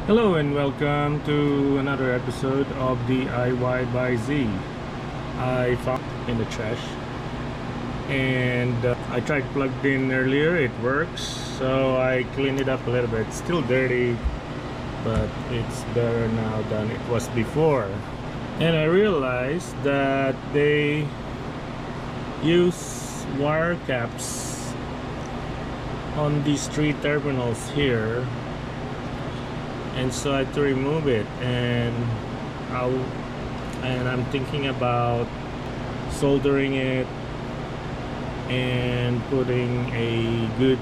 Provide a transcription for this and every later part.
Hello and welcome to another episode of DIY by Z. I found in the trash and I tried plugged in earlier. It works, so I cleaned it up a little bit. It's still dirty, but it's better now than it was before. And I realized that they use wire caps on these three terminals here, and so I had to remove it, and I'm thinking about soldering it and putting a good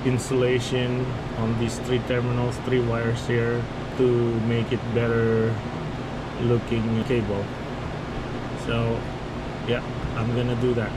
insulation on these three terminals, three wires here, to make it better looking cable. So yeah, I'm gonna do that.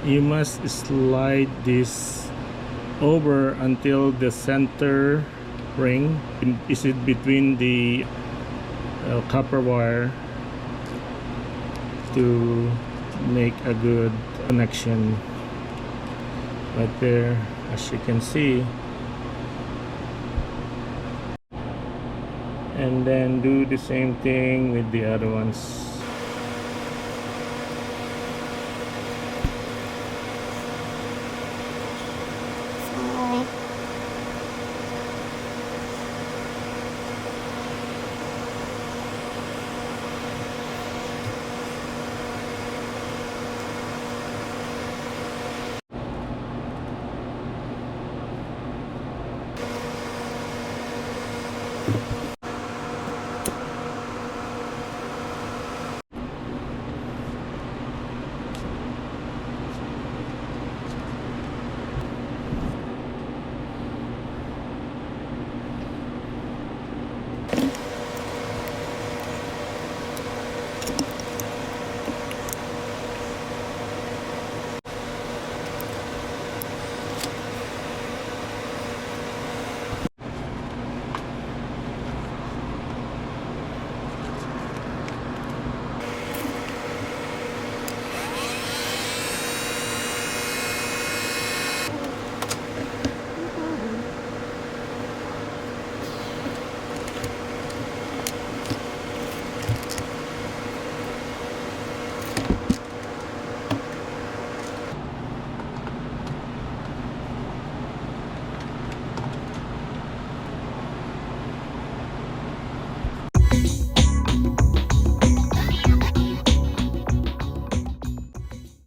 You must slide this over until the center ring is it between the copper wire to make a good connection right there, as you can see. And then do the same thing with the other ones.